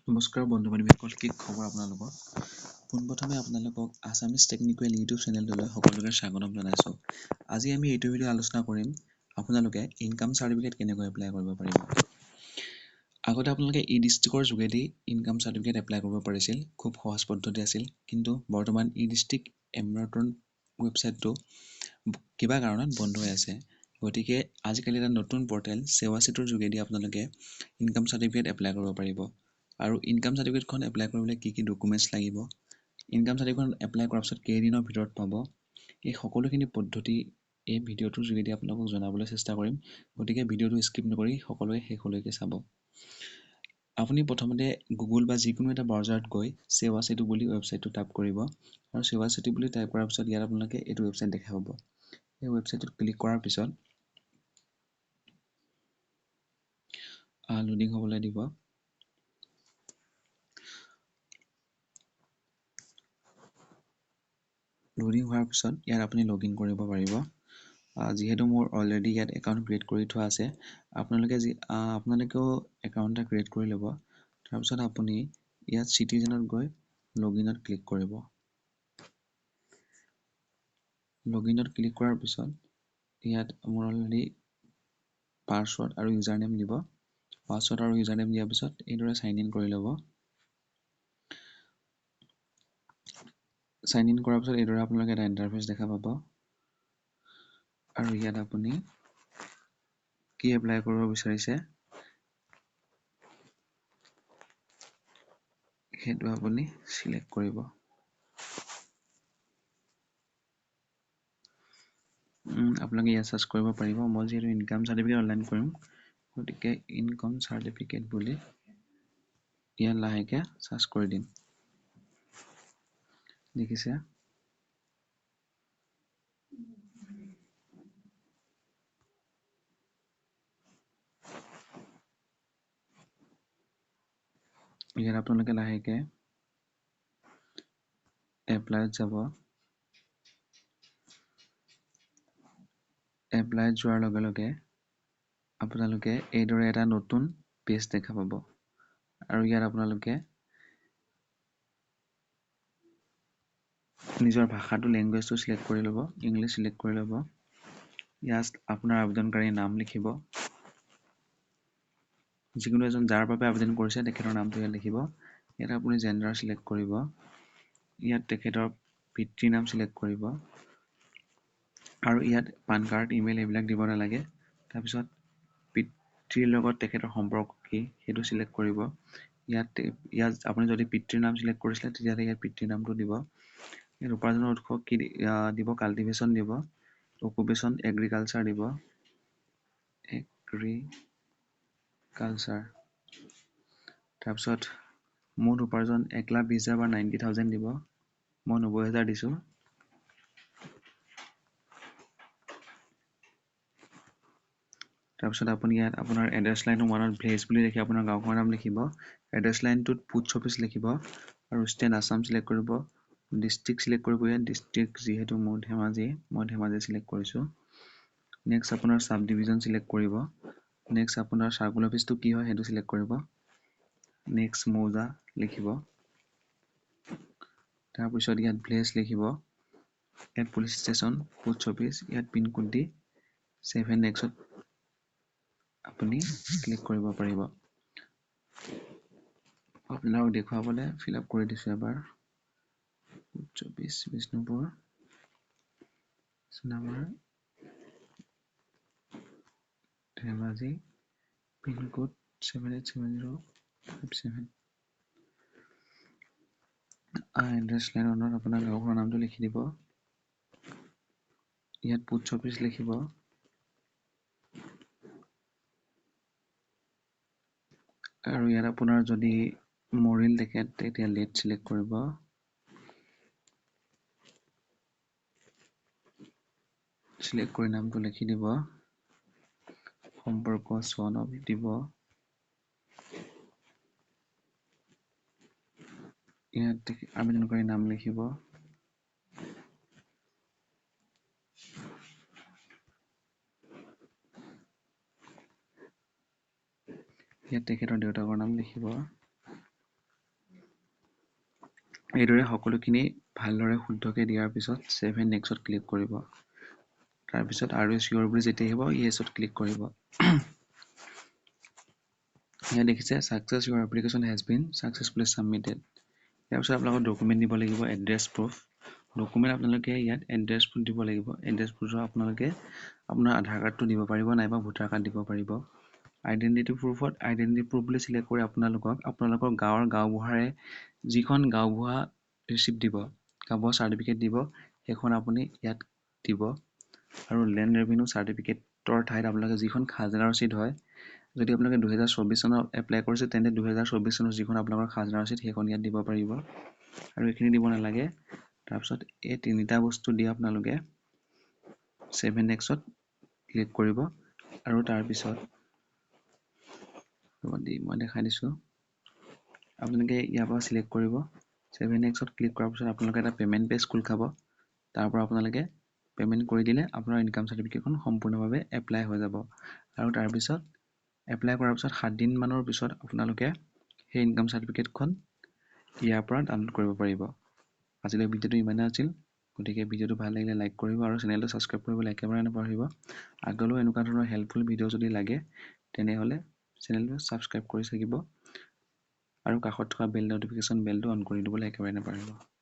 নমস্কাৰ বন্ধু বান্ধৱীসকল, কি খবৰ আপোনালোকৰ? পোনপ্ৰথমে আপোনালোকক আছামিজ টেকনিকেল ইউটিউব চেনেলটোলৈ সকলোকে স্বাগতম জনাইছোঁ। আজি আমি এইটো ভিডিঅ' আলোচনা কৰিম আপোনালোকে ইনকাম চাৰ্টিফিকেট কেনেকৈ এপ্লাই কৰিব পাৰিব। আগতে আপোনালোকে ই-ডিষ্ট্ৰিক্টৰ যোগেদি ইনকাম চাৰ্টিফিকেট এপ্লাই কৰিব পাৰিছিল। খুব সহজ পদ্ধতি আছিল, কিন্তু বৰ্তমান ই-ডিষ্ট্ৰিক্ট এমৰাটন ৱেবছাইটটো কিবা কাৰণত বন্ধ হৈ আছে। গতিকে আজিকালি এটা নতুন পৰ্টেল সেৱা সেতুৰ যোগেদি আপোনালোকে ইনকাম চাৰ্টিফিকেট এপ্লাই কৰিব পাৰিব। আৰু ইনকাম চাৰ্টিফিকেটখন এপ্লাই কৰিবলৈ কি ডকুমেণ্টছ লাগিব, ইনকাম চাৰ্টিফিকেটখন এপ্লাই কৰাৰ পিছত কেইদিনৰ ভিতৰত পাব, এই সকলোখিনি পদ্ধতি এই ভিডিঅ'টোৰ যোগেদি আপোনালোকক জনাবলৈ চেষ্টা কৰিম। গতিকে ভিডিঅ'টো স্কিপ নকৰি সকলোৱে শেষলৈকে চাব। আপুনি প্ৰথমতে গুগল বা যিকোনো এটা ব্ৰাউজাৰত গৈ সেৱা সেতু বুলি ৱেবছাইটটো টাইপ কৰিব আৰু সেৱা সেতু বুলি টাইপ কৰাৰ পিছত ইয়াত আপোনালোকে এইটো ৱেবছাইট দেখা পাব। এই ৱেবছাইটটোত ক্লিক কৰাৰ পিছত লোডিং হ'বলৈ দিব। লোডিং হোৱাৰ পিছত ইয়াত আপুনি লগইন কৰিব পাৰিব। যিহেতু মোৰ অলৰেডি ইয়াত একাউণ্ট ক্ৰিয়েট কৰি থোৱা আছে, আপোনালোকেও একাউণ্ট এটা ক্ৰিয়েট কৰি ল'ব। তাৰপিছত আপুনি ইয়াত চিটিজেনত গৈ লগইনত ক্লিক কৰিব। লগইনত ক্লিক কৰাৰ পিছত ইয়াত মোৰ অলৰেডি পাছৱৰ্ড আৰু ইউজাৰ নেম দিব। পাছৱৰ্ড আৰু ইউজাৰ নেম দিয়াৰ পিছত এইদৰে চাইন ইন কৰি ল'ব। চাইন ইন কৰাৰ পিছত এইদৰে আপোনালোকে এটা ইণ্টাৰফেচ দেখা পাব। আৰু ইয়াত আপুনি কি এপ্লাই কৰিব বিচাৰিছে সেইটো আপুনি চিলেক্ট কৰিব। আপোনালোকে ইয়াত চাৰ্চ কৰিব পাৰিব। মই যিহেতু ইনকাম চাৰ্টিফিকেট অনলাইন কৰিম, গতিকে ইনকাম চাৰ্টিফিকেট বুলি ইয়াত লাহেকৈ চাৰ্চ কৰি দিম। দেখিছে? ইয়াত আপোনালোকে লাহেকৈ এপ্লাইত যাব। এপ্লাইত যোৱাৰ লগে লগে আপোনালোকে এইদৰে এটা নতুন পেজ দেখা পাব। আৰু ইয়াত আপোনালোকে নিজৰ ভাষাটো লেংগুৱেজটো চিলেক্ট কৰি ল'ব, ইংলিছ চিলেক্ট কৰি ল'ব। ইয়াত আপোনাৰ আবেদনকাৰীৰ নাম লিখিব। যিকোনো এজন যাৰ বাবে আবেদন কৰিছে তেখেতৰ নামটো ইয়াত লিখিব। ইয়াত আপুনি জেণ্ডাৰ চিলেক্ট কৰিব। ইয়াত তেখেতৰ পিতৃৰ নাম চিলেক্ট কৰিব। আৰু ইয়াত পান কাৰ্ড, ইমেইল এইবিলাক দিব নালাগে। তাৰপিছত পিতৃৰ লগত তেখেতৰ সম্পৰ্ক কি সেইটো চিলেক্ট কৰিব। ইয়াত আপুনি যদি পিতৃৰ নাম চিলেক্ট কৰিছিলে তেতিয়াহ'লে ইয়াত পিতৃৰ নামটো দিব। ইয়াত উপাৰ্জনৰ উৎস কি দিব, কাল্টিভেশ্যন দিব, অকুপেশ্যন এগ্ৰিকালচাৰ দিব, তাৰপিছত মুঠ উপাৰ্জন 1,20,000 বা 90,000 দিব। মই 90,000 দিছোঁ। তাৰপিছত আপুনি ইয়াত আপোনাৰ এড্ৰেছ লাইন 1ত ভিলেজ বুলি লিখি আপোনাৰ গাঁওখনৰ নাম লিখিব। এড্ৰেছ লাইনটোত পোষ্ট অফিচ লিখিব আৰু ষ্টেট আছাম চিলেক্ট কৰিব। ডিষ্ট্ৰিক্ট চিলেক্ট কৰিব। ইয়াত ডিষ্ট্ৰিক্ট যিহেতু মোৰ ধেমাজি, মই ধেমাজি চিলেক্ট কৰিছোঁ। নেক্সট আপোনাৰ চাব ডিভিজন চিলেক্ট কৰিব। নেক্সট আপোনাৰ চাৰ্কুল অফিচটো কি হয় সেইটো চিলেক্ট কৰিব। নেক্সট মৌজা লিখিব। তাৰপিছত ইয়াত ভিলেজ লিখিব। ইয়াত পুলিচ ষ্টেচন, পোষ্ট অফিচ, ইয়াত পিনকোড দি 7 নেক্সট আপুনি ক্লিক কৰিব পাৰিব। আপোনালোকক দেখুৱাবলৈ ফিল আপ কৰি দিছোঁ এবাৰ। Post office Bishnupur, number Dhemaji, pin code 787057। Address লাইনত আপোনাৰ গাঁওখনৰ নামটো লিখি দিব। ইয়াত পোষ্ট অফিচ লিখিব। আৰু ইয়াত আপোনাৰ যদি মৰিল তেখেত তেতিয়া লেট চিলেক্ট কৰিব। চিলেক্ট কৰি নামটো লিখি দিব। সম্পৰ্ক চন অফ দিব। ইয়াত আবেদনকাৰীৰ নাম লিখিব। ইয়াত তেখেতৰ দেউতাকৰ নাম লিখিব। এইদৰে সকলোখিনি ভালদৰে শুদ্ধকৈ দিয়াৰ পিছত ছেভ এণ্ড নেক্সটত ক্লিক কৰিব। তাৰপিছত আৰু চিয়ৰ বুলি যেতিয়া আহিব য়েছত ক্লিক কৰিব। ইয়াত দেখিছে success your application has been successfully submitted. ইয়াৰ পিছত আপোনালোকৰ ডকুমেণ্ট দিব লাগিব, এড্ৰেছ প্ৰুফ। ডকুমেণ্ট আপোনালোকে ইয়াত এড্ৰেছ প্ৰুফ দিব লাগিব। এড্ৰেছ প্ৰুফত আপোনালোকে আপোনাৰ আধাৰ কাৰ্ডটো দিব পাৰিব নাইবা ভোটাৰ কাৰ্ড দিব পাৰিব। আইডেণ্টিটি প্ৰুফত আইডেণ্টিটি প্ৰুফ বুলি চিলেক্ট কৰি আপোনালোকৰ গাঁৱৰ গাঁওবুঢ়াৰে যিখন গাঁওবুঢ়া ৰিচিপ্ট দিব, গাঁওবুঢ়া চাৰ্টিফিকেট দিব, সেইখন আপুনি ইয়াত দিব। আৰু লেণ্ড ৰেভিনিউ চাৰ্টিফিকেটৰ ঠাইত আপোনালোকে যিখন খাজনা ৰচিদ হয়, যদি আপোনালোকে 2024 চনত এপ্লাই কৰিছে তেন্তে 2024 চনৰ যিখন আপোনালোকৰ খাজনা ৰচিদ সেইখন ইয়াত দিব পাৰিব। আৰু এইখিনি দিব নালাগে। তাৰপিছত এই তিনিটা বস্তু দি আপোনালোকে ছেভ এণ্ড নেক্সটত ক্লিক কৰিব। আৰু তাৰপিছত মই দেখাই দিছোঁ। আপোনালোকে ইয়াৰ পৰা চিলেক্ট কৰিব। ছেভ এণ্ড নেক্সটত ক্লিক কৰাৰ পিছত আপোনালোকে এটা পে'মেণ্ট পেজ খোল খাব। তাৰ পৰা আপোনালোকে পে'মেণ্ট কৰি দিলে আপোনাৰ ইনকাম চাৰ্টিফিকেটখন সম্পূৰ্ণভাৱে এপ্লাই হৈ যাব। আৰু তাৰপিছত এপ্লাই কৰাৰ পিছত 7 দিনমানৰ পিছত আপোনালোকে সেই ইনকাম চাৰ্টিফিকেটখন ইয়াৰ পৰা ডাউনলোড কৰিব পাৰিব। আজিলৈ ভিডিঅ'টো ইমানেই আছিল। গতিকে ভিডিঅ'টো ভাল লাগিলে লাইক কৰিব আৰু চেনেলটো ছাবস্ক্ৰাইব কৰিবলৈ একেবাৰে নাপাহৰিব। আগলৈও এনেকুৱা ধৰণৰ হেল্পফুল ভিডিঅ' যদি লাগে তেনেহ'লে চেনেলটো ছাবস্ক্ৰাইব কৰি থাকিব আৰু কাষত থকা বেল নটিফিকেশ্যন বেলটো অন কৰি দিবলৈ একেবাৰে নাপাহৰিব।